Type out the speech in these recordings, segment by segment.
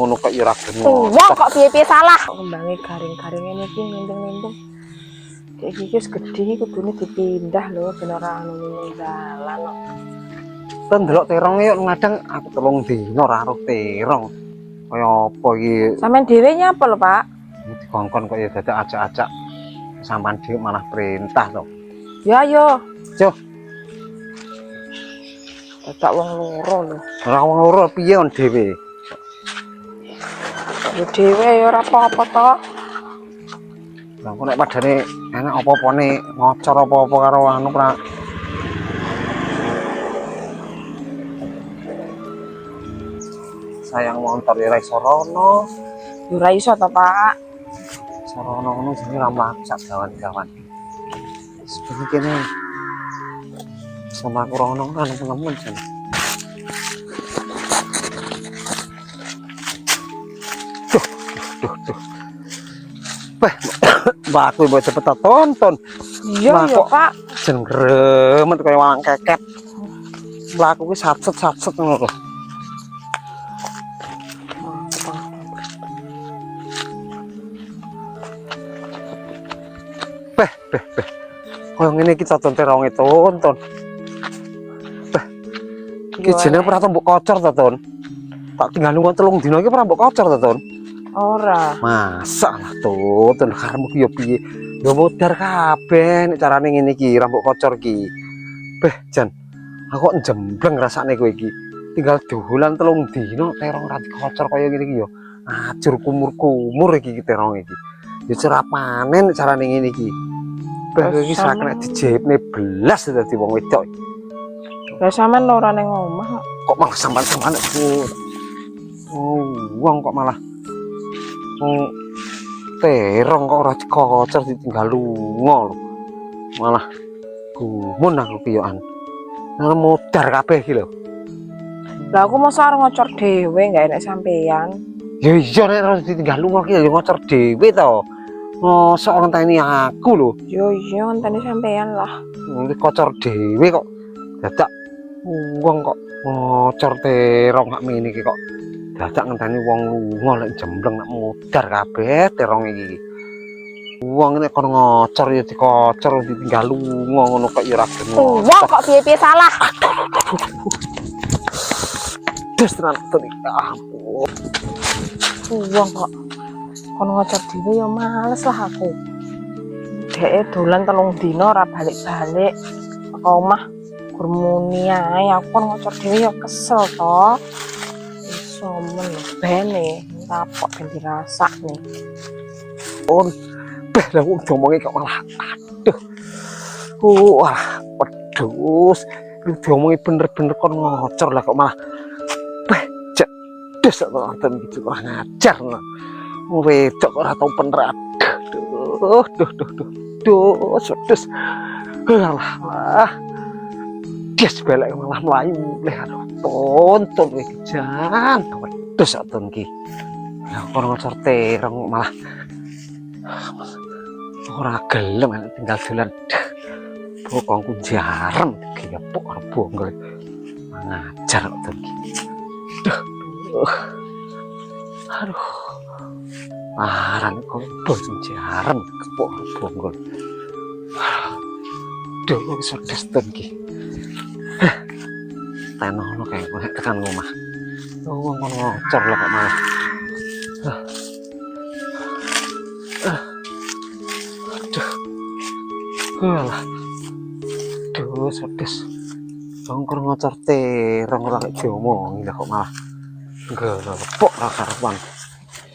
ngono kok ya ora gelem. Wah kok piye-piye salah. Kembange garing-garing ngene iki nindeng-nindeng. Iki wis gedhi kudune dipindah lho ben ora anu ning dalan kok. Ten delok terong yo ngadang aku 3 dina ora aruh terong. Kaya apa iki? Sampeyan dhewe nyapa lho, Pak? Dikongkon kok ya dadak acak-acak. Sampeyan dhewe malah perintah to. Ya yo. Yo, Dadak wong loro lho. ora wong loro piye on dhewe? Ya dhewe ya ora apa-apa to. Lah kok nek padane enak apa-apane ngocor apa-apa karo anu pra. Sayang motor ya ora iso rono. Ya ora iso to, Pak. Sorono ngono jenenge ra mlacak gawan-gawan. Seperti kene. Sama aku rono kan nemen jan. Duh. Mbak aku mbok cepet tonton. Iya ya, Pak. Jen gremet kaya walang keket. Mbak aku ki satset ngono lho. Beh. Kaya ngene iki tonton terong tonton. Beh. Iki jenenge ora mbok kocor to, Ton. Tak tinggal nunggu 3 dina iki ora mbok kocor to, Ton. Ora. Masa lah tuh, ten karemu ki yo piye? Yo modar kabeh nek carane ngene iki, ra mbok kocor ki. Beh, Jan. Aku kok jembleng rasane kowe iki. Tinggal dolan 3 dina terong ra dikocor kaya ngene iki yo. Ajur kumur-kumur iki terong iki. Ya cerah panen nek carane ngene iki. Beh, iki sak nek dijepne belas dadi wong wedok. Lah sampean ora ning omah Kok malah sampean-sampean aku. Oh, wong kok malah terong kok ora dikocor ditinggal lunga lho. Malah gumun aku ki yo an. Nang modar kabeh iki lho. Lah aku mosok arep ngocor dhewe enggak enak sampeyan. Ya iya nek ora ditinggal lunga ki yo ngocor dhewe to. Mosok ngenteni aku lho. Yo iya ngenteni sampeyan lah. Iki kocor dhewe kok dadak wong kok ngocor terong gak ngene iki kok. Dadak ngenteni wong lunga lek jembleng nek modar kabeh terong iki. Wong nek kon ngocor ya dikocor ditinggal lunga ngono kok ya ora gelem. Wah kok piye-piye salah. Des tenan ten iki ampun. Wong kok kon ngocor dhewe ya males lah aku. Dheke dolan 3 dina ora balik-balik. Ke omah gur muni ae aku kon ngocor dhewe ya kesel to. Somen lho bene tapok ben dirasakne. Beh lah wong diomongi kok malah aduh. Wah, pedus. Lu diomongi bener-bener kon ngocor lah kok malah beh jedes kok nonton gitu kok ngajar nah. Wedok ora tau bener. Duh, sedes. Alah. Des belek malah mlayu leh aduh tonton iki jan. Wedus aton iki. Lah kok ngocor terong malah ora gelem tinggal dolan. Pokokku jarem iki ya pok arep bonggol. Ngajar kok iki. Aduh. Aran kok bos jarem kepok bonggol. Duh sedes iki. Tenono kayak gue tekan rumah. Wong ngocor lah kok malah. Alah. Duh, sedes. Jongkor ngocor terong ora kek diomongi lah kok malah. Gepok ra karuan.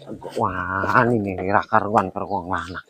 Kok wani nih ra karuan karo wong lanang.